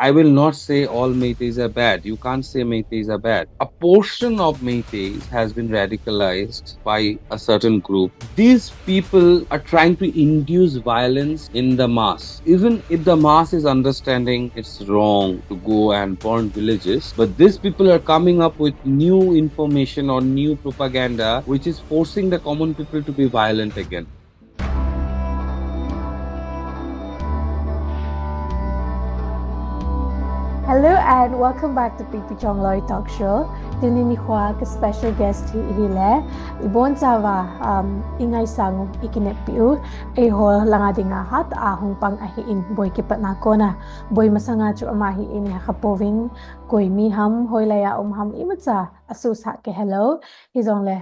I will not say all Meiteis are bad. You can't say Meiteis are bad. A portion of Meiteis has been radicalized by a certain group. These people are trying to induce violence in the mass. Even if the mass is understanding it's wrong to go and burn villages, but these people are coming up with new information or new propaganda which is forcing the common people to be violent again. Hello and welcome back to Pipi Chong Loy Talk Show. Tuni ni Hua ka special guest hile. Ibon sawa ingay sang ikinepiu. Eho langa dinga hat ahong pang ahiin boy kipat nako na. Boy masanga chu amahi ini hakapoving koy miham hoy laya ham imatsa asus ha ke hello. He's only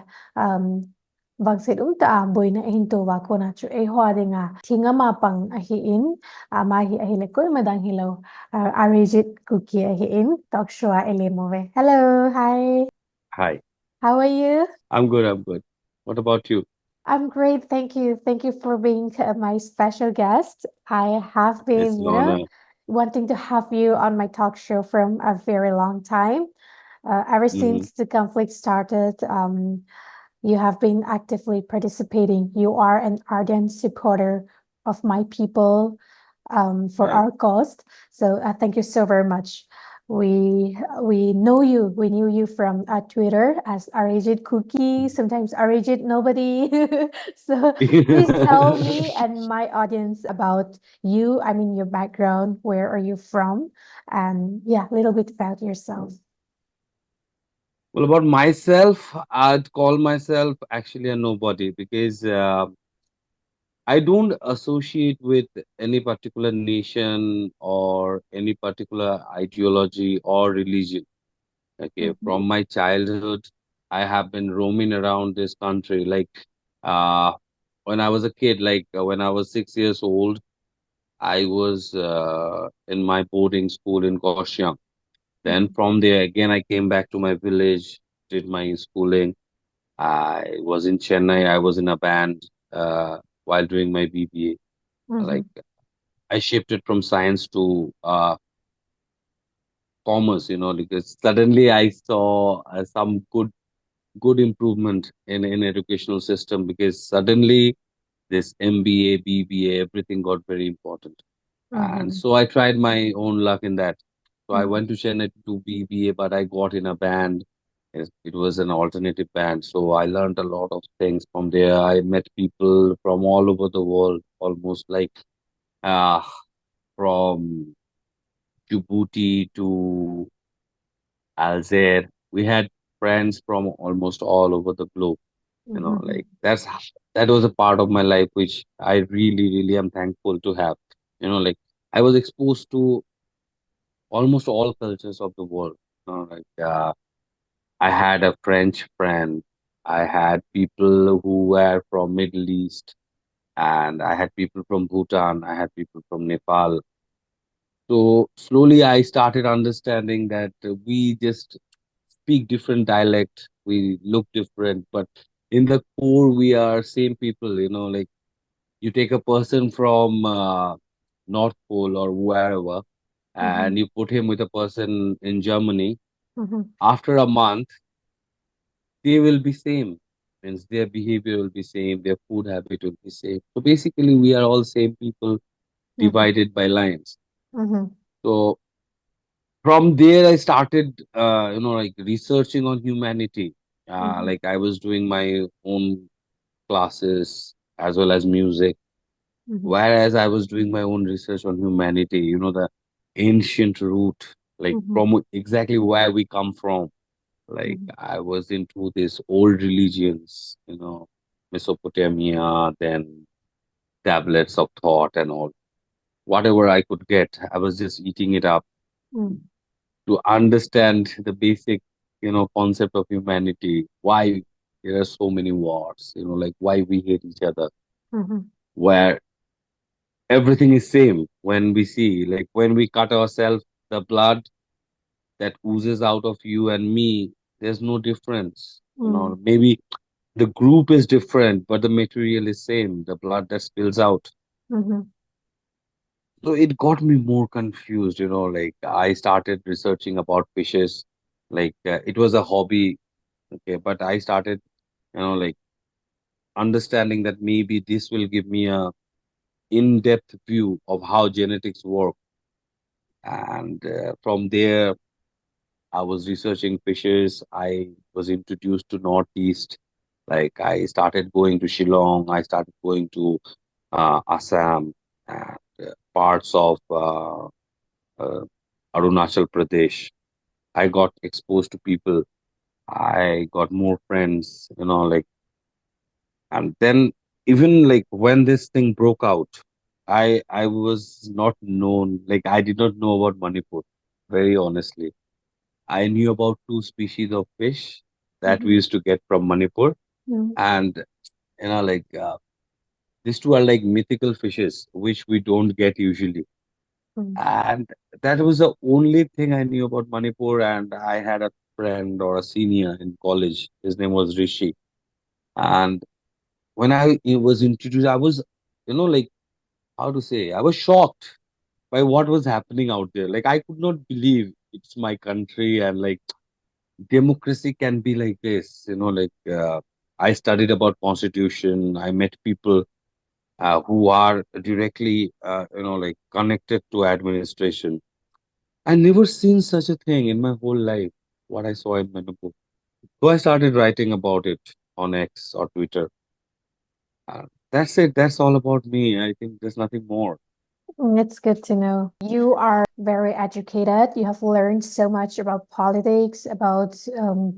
Vagsit ta boy na hinto wa ko na chu eho dinga tinga mapang ahiin amahi ahile koy madang hilaw. Arijit Kuki-Zo talk show Elemove. Hello, hi. Hi. How are you? I'm good. I'm good. What about you? I'm great, thank you. Thank you for being my special guest. I have It's been, an honor. wanting to have you on my talk show from a very long time. Ever Hmm. since the conflict started, you have been actively participating. You are an ardent supporter of my people, for Right. our cause. So thank you so very much. We know you. We knew you from Twitter as Arijit Cookie. Sometimes Arijit nobody. So please tell me and my audience about you. I mean your background. Where are you from? And yeah, a little bit about yourself. Well, about myself, I'd call myself actually a nobody because I don't associate with any particular nation or any particular ideology or religion. Okay, Mhm, from my childhood, I have been roaming around this country. Like uh, when I was a kid, when I was 6 years old, I was in my boarding school in Kaohsiung. Then mhm, from there, again, I came back to my village, did my schooling. I was in Chennai. I was in a band while doing my BBA. mhm, Like I shifted from science to commerce, because suddenly I saw some good improvement in educational system because suddenly this MBA, BBA, everything got very important. And mhm, so I tried my own luck in that. So I mhm, went to Chennai to do BBA, but I got in a band. It was an alternative band. So I learned a lot of things from there. I met people from all over the world, almost like uh, from Djibouti to Alger. We had friends from almost all over the globe. mhm, Like that was a part of my life which I really, really am thankful to have. Like I was exposed to almost all cultures of the world. I had a French friend. I had people who were from Middle East, and I had people from Bhutan. I had people from Nepal. So slowly, I started understanding that we just speak different dialect. We look different, but in the core, we are same people. Like you take a person from North Pole or wherever, and mhm, you put him with a person in Germany. mhm, After a month, they will be same. Means their behavior will be same, their food habit will be same. So basically, we are all same people mhm, divided by lines. mhm, So from there, I started, like researching on humanity. mhm, Like I was doing my own classes as well as music, mhm, whereas I was doing my own research on humanity. The ancient root, like mhm, from exactly where we come from. Like mhm, I was into these old religions, Mesopotamia, then tablets of thought and all. Whatever I could get, I was just eating it up mhm, to understand the basic, concept of humanity. Why there are so many wars, like why we hate each other, mhm, where everything is same when we see, like when we cut ourselves, the blood that oozes out of you and me, there's no difference. mhm, Maybe the group is different, but the material is same. The blood that spills out. mhm. So it got me more confused, like I started researching about fishes. Like it was a hobby, okay, but I started, like understanding that maybe this will give me a in-depth view of how genetics work. And from there, I was researching fishes. I was introduced to Northeast. Like I started going to Shillong. I started going to Assam and parts of uh, Arunachal Pradesh. I got exposed to people. I got more friends, like, and then even like when this thing broke out, I was not known, like I did not know about Manipur, very honestly. I knew about two species of fish that we Mhm. used to get from Manipur, Mm, and like these two are like mythical fishes which we don't get usually. mm. And that was the only thing I knew about Manipur. And I had a friend or a senior in college. His name was Rishi. And when I was introduced, I was, like how to say, I was shocked by what was happening out there. Like I could not believe it's my country and like democracy can be like this. Like I studied about constitution. I met people who are directly, like connected to administration. I never seen such a thing in my whole life. What I saw in Manipur. So I started writing about it on X or Twitter. That's it. That's all about me. I think there's nothing more. It's good to know. You are very educated. You have learned so much about politics, about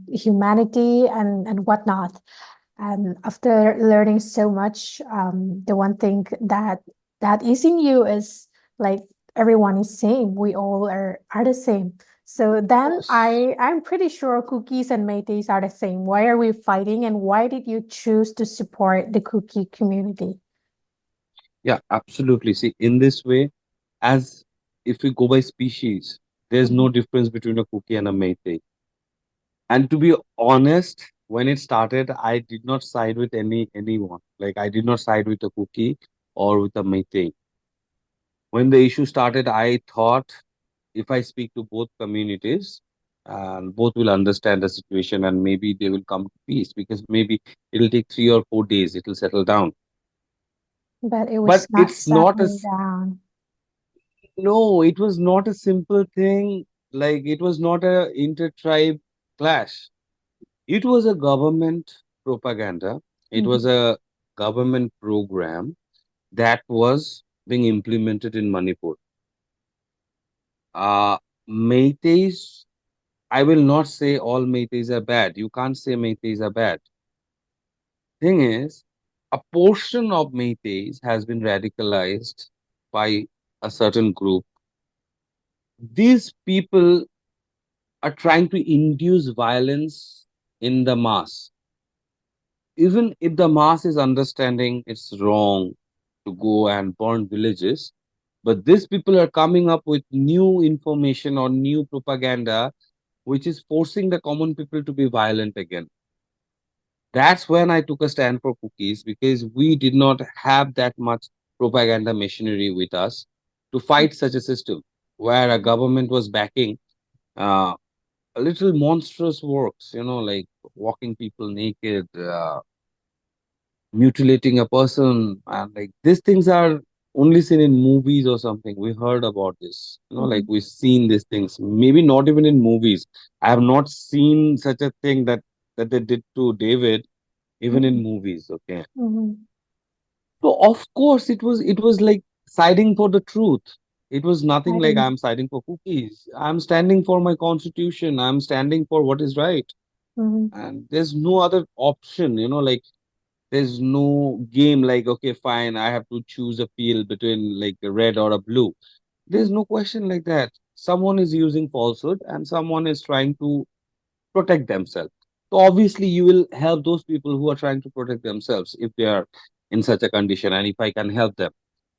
humanity, and whatnot. And after learning so much, the one thing that is in you is like everyone is same. We all are the same. So Of then course. I'm pretty sure cookies and Meiteis are the same. Why are we fighting, and why did you choose to support the cookie community? Yeah, absolutely. See, in this way, as if we go by species, there's Mhm. no difference between a cookie and a Meitei. And to be honest, when it started, I did not side with anyone. Like I did not side with a cookie or with a Meitei. When the issue started, I thought if I speak to both communities, and both will understand the situation and maybe they will come to peace because maybe it'll take 3 or 4 days, it'll settle down. But it But was not it's not settling down. no, it was not a simple thing. Like it was not a inter-tribe clash. It was a government propaganda. It was Mhm. a government program that was being implemented in Manipur. Meiteis, I will not say all Meiteis are bad. You can't say Meiteis are bad. Thing is, a portion of Meiteis has been radicalized by a certain group. These people are trying to induce violence in the mass. Even if the mass is understanding it's wrong to go and burn villages, but these people are coming up with new information or new propaganda which is forcing the common people to be violent again. That's when I took a stand for cookies because we did not have that much propaganda machinery with us to fight such a system where a government was backing uh, a little monstrous works, like walking people naked, mutilating a person, and like these things are only seen in movies or something. We heard about this, like Mhm. we've seen these things. Maybe not even in movies. I have not seen such a thing that they did to David, even in Mhm. movies. Okay, Mhm. so of course it was like siding for the truth. It was nothing I like didn't. I'm siding for cookies. I'm standing for my constitution. I'm standing for what is right, Mhm. and there's no other option. Like there's no game like, okay, fine, I have to choose a field between like a red or a blue. There's no question like that. Someone is using falsehood and someone is trying to protect themselves. So obviously you will help those people who are trying to protect themselves if they are in such a condition and if I can help them.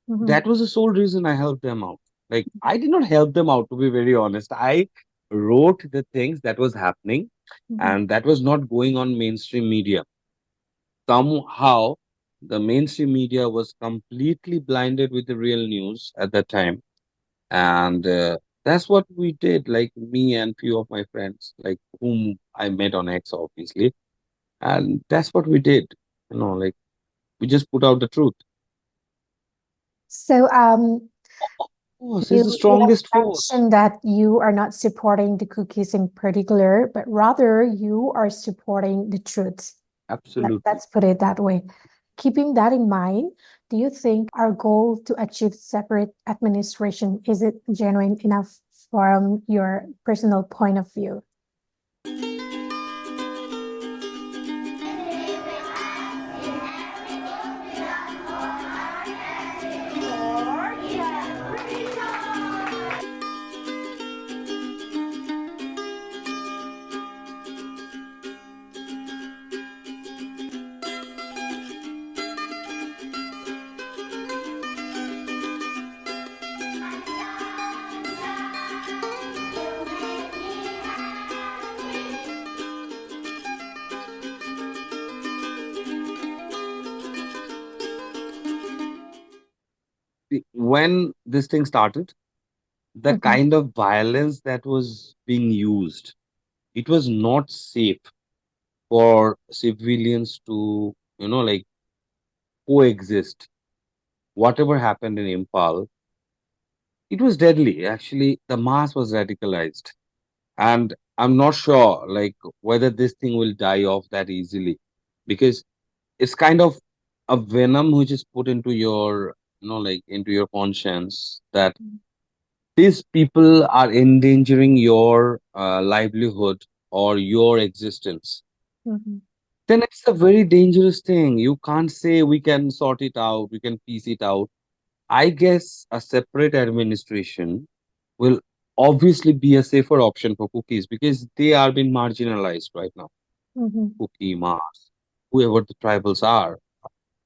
Mhm. That was the sole reason I helped them out. Like I did not help them out, to be very honest. I wrote the things that was happening Mhm. and that was not going on mainstream media. Somehow the mainstream media was completely blinded with the real news at that time. And that's what we did, like me and few of my friends, like whom I met on X, obviously. And that's what we did. Like we just put out the truth. So, Force is the you have strongest force. mentioned that you are not supporting the cookies in particular, but rather you are supporting the truth. Absolutely. Let's put it that way. Keeping that in mind, do you think our goal to achieve separate administration is it genuine enough from your personal point of view? When this thing started, the Mhm, kind of violence that was being used, it was not safe for civilians to, like coexist. Whatever happened in Impal, it was deadly. Actually, the mass was radicalized. And I'm not sure, like, whether this thing will die off that easily because it's kind of a venom which is put into your, like, into your conscience that these people are endangering your livelihood or your existence. mhm, Then it's a very dangerous thing. You can't say we can sort it out, we can piece it out. I guess a separate administration will obviously be a safer option for cookies because they are being marginalized right now. mhm. Cookie, Mars, whoever the tribals are,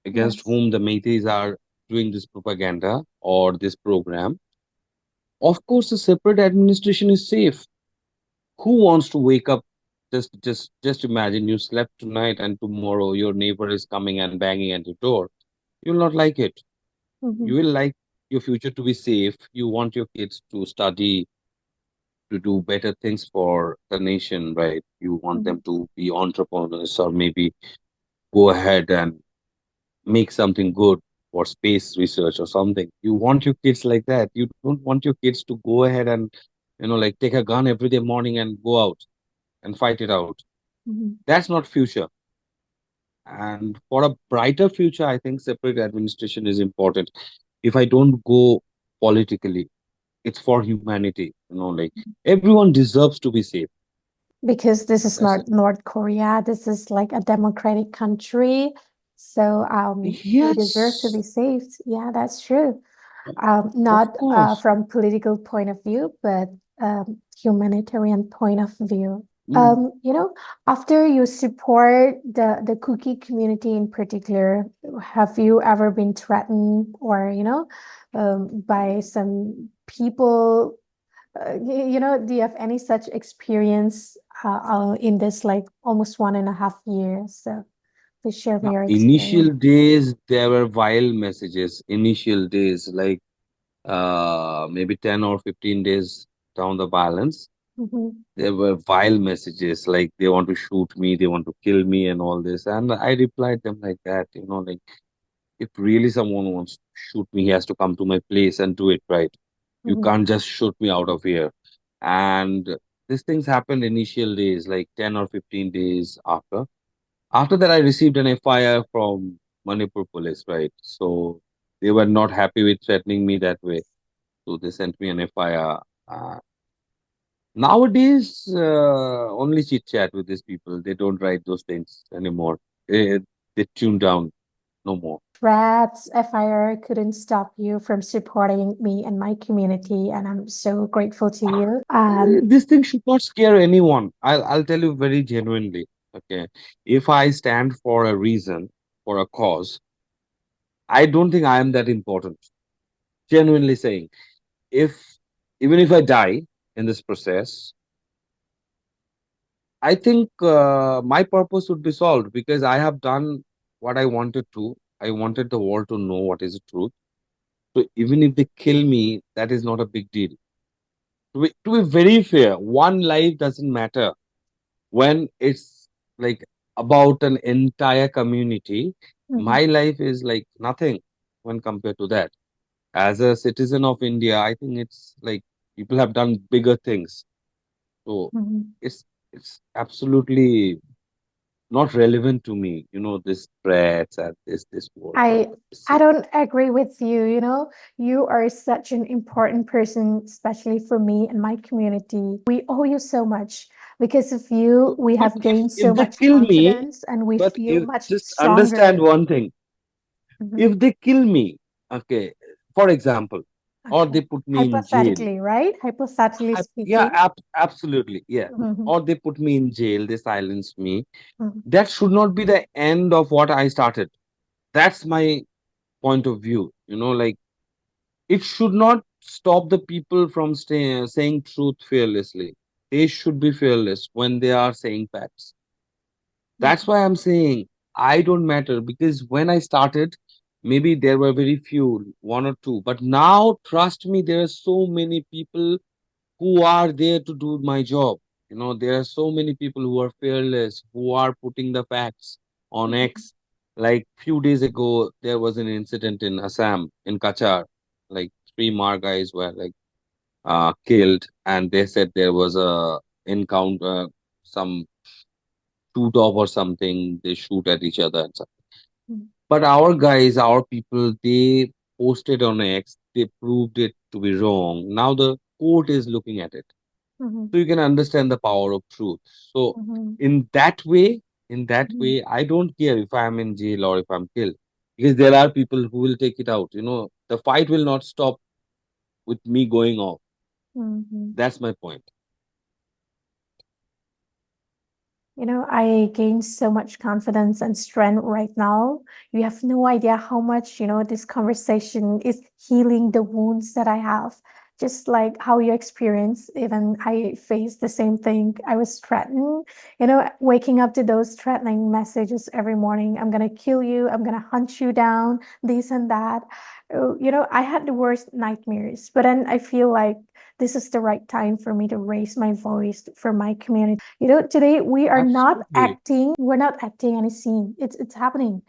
against Yes. whom the Meiteis are doing this propaganda or this program. Of course, a separate administration is safe. Who wants to wake up? Just imagine you slept tonight and tomorrow your neighbor is coming and banging at your door. You'll not like it. You Mhm, will like your future to be safe. You want your kids to study, to do better things for the nation, right? You want mhm, them to be entrepreneurs or maybe go ahead and make something good for space research or something. You want your kids like that. You don't want your kids to go ahead and, like take a gun every day morning and go out and fight it out. mhm. That's not future. And for a brighter future, I think separate administration is important. If I don't go politically, it's for humanity. Like everyone deserves to be safe. Because this is That's it. not North Korea, this is like a democratic country. So they deserve to be Yes, saved. Yeah, that's true. of Not course. from political point of view, but humanitarian point of view. Mm. You know, after you support the cookie community in particular, have you ever been threatened or, by some people? Do you have any such experience in this like almost 1.5 years? So please share me Now, your initial experience. days, there were vile messages. Initial days, like maybe 10 or 15 days down the balance, Mhm, there were vile messages like they want to shoot me, they want to kill me, and all this. And I replied them like that, like if really someone wants to shoot me, he has to come to my place and do it right. You mhm. can't just shoot me out of here. And these things happened initial days, like 10 or 15 days after. After that, I received an FIR from Manipur police, right? So they were not happy with threatening me that way. So they sent me an FIR. Nowadays, only chit chat with these people. They don't write those things anymore. They tune down no more. Threats, FIR couldn't stop you from supporting me and my community, and I'm so grateful to you. This thing should not scare anyone. I'll tell you very genuinely. Okay, if I stand for a reason, for a cause, I don't think I am that important. Genuinely saying, if even if I die in this process, I think my purpose would be solved because I have done what I wanted to. I wanted the world to know what is the truth. So even if they kill me, that is not a big deal. To be very fair, one life doesn't matter when it's like about an entire community. Mhm. My life is like nothing when compared to that. As a citizen of India, I think it's like people have done bigger things. So Mhm. it's it's absolutely not relevant to me, this threats and this war. I It's I just, don't agree with you, you know. You are such an important person, especially for me and my community. We owe you so much. Because of you, we but have if gained if so they much kill me, confidence and we but feel if much just understand stronger. one thing, Mhm. if they kill me, okay, for example, or Okay. they put me in jail, Hypothetically, right? Hypothetically yeah, speaking. absolutely, yeah, Mhm. or they put me in jail, they silence me, Mhm. that should not be the end of what I started. That's my point of view, like it should not stop the people from saying truth fearlessly. They should be fearless when they are saying facts. That's why I'm saying I don't matter, because when I started, maybe there were very few, one or two, but now trust me, there are so many people who are there to do my job. There are so many people who are fearless, who are putting the facts on Mhm. X. Like few days ago, there was an incident in Assam, in Kachar. Like three Mar guys were like killed, and they said there was a encounter, some shoot off or something. They shoot at each other and stuff. Mhm. But our guys, our people, they posted on X. They proved it to be wrong. Now the court is looking at it, Mhm. so you can understand the power of truth. So Mhm. in that way, Mhm. I don't care if I'm in jail or if I'm killed, because there are people who will take it out. The fight will not stop with me going off. Mhm. That's my point. You know, I gained so much confidence and strength right now. You have no idea how much, this conversation is healing the wounds that I have. Just like how you experience, even I faced the same thing. I was threatened, waking up to those threatening messages every morning. I'm going to kill you. I'm going to hunt you down, this and that. I had the worst nightmares, but then I feel like this is the right time for me to raise my voice for my community. Today we are not Absolutely. acting, we're not acting any scene. It's happening.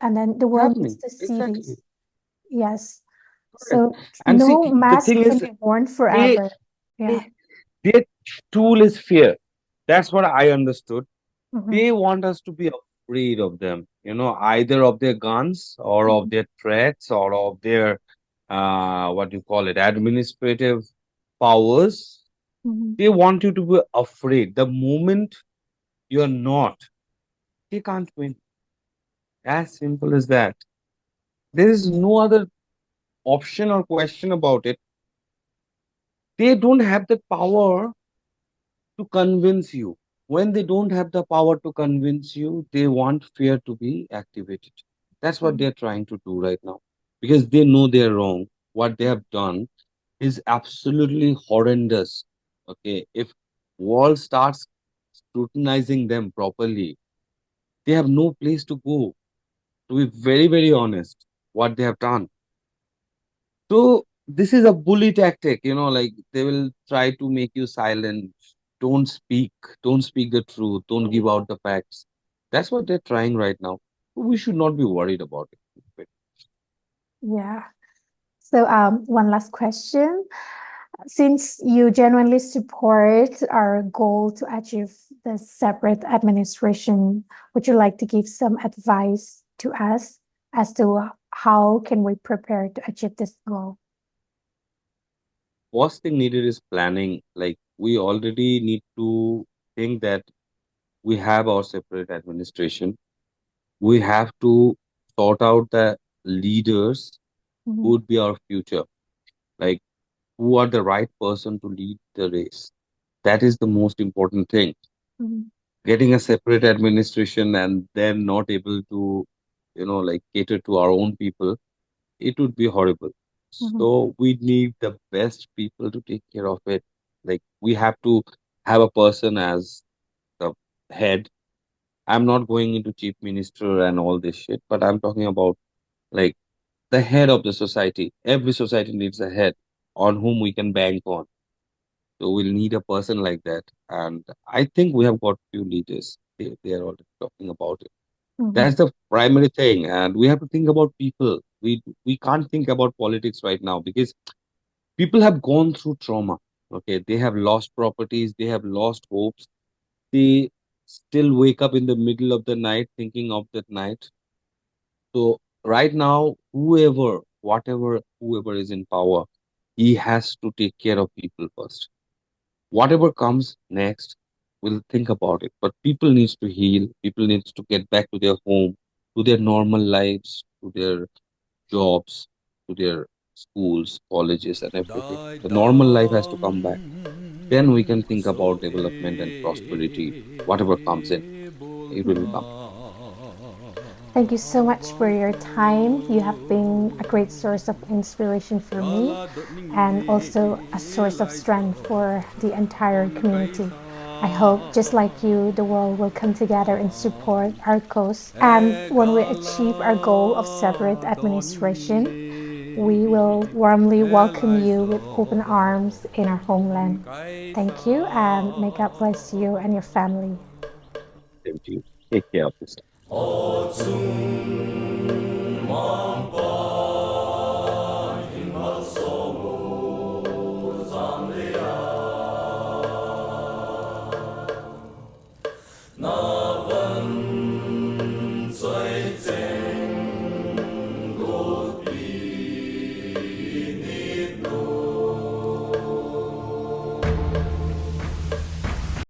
And then the It's world needs happening. to see Exactly. this. Yes. Correct. So And see, no the mask thing can is, be worn they, forever. Yeah. they their tool is fear. That's what I understood. Mm-hmm. They want us to be afraid of them, either of their guns or of Mm-hmm. their threats or of their what do you call it, administrative powers. Mm-hmm. They want you to be afraid. The moment you're not, they can't win. As simple as that. There is no other option or question about it. They don't have the power to convince you. When they don't have the power to convince you, they want fear to be activated. That's what they're trying to do right now, because they know they're wrong. What they have done is absolutely horrendous. Okay, if world starts scrutinizing them properly, they have no place to go. To be very, very honest, what they have done. So this is a bully tactic, like they will try to make you silent. Don't speak. Don't speak the truth. Don't give out the facts. That's what they're trying right now. We should not be worried about it. Yeah. So one last question. Since you genuinely support our goal to achieve the separate administration, would you like to give some advice to us as to how can we prepare to achieve this goal? First thing needed is planning. Like we already need to think that we have our separate administration. We have to sort out the leaders who Mhm. would be our future. Like who are the right person to lead the race. That is the most important thing. Mhm. Getting a separate administration and then not able to, like cater to our own people, it would be horrible. Mhm. So we need the best people to take care of it. Like we have to have a person as the head. I'm not going into chief minister and all this shit, but I'm talking about like the head of the society. Every society needs a head on whom we can bank on. So we'll need a person like that. And I think we have got few leaders. They are already talking about it. Mhm. That's the primary thing. And we have to think about people. We can't think about politics right now because people have gone through trauma. Okay. They have lost properties, they have lost hopes. They still wake up in the middle of the night thinking of that night. So right now, whoever is in power, he has to take care of people first. Whatever comes next, we'll think about it. But people needs to heal. People needs to get back to their home, to their normal lives, to their jobs, to their schools, colleges, and everything. The normal life has to come back. Then we can think about development and prosperity. Whatever comes in, it will come. Thank you so much for your time. You have been a great source of inspiration for me and also a source of strength for the entire community. I hope, just like you, the world will come together and support our cause. And when we achieve our goal of separate administration, we will warmly welcome you with open arms in our homeland. Thank you, and may God bless you and your family. Same to you. Take care of this.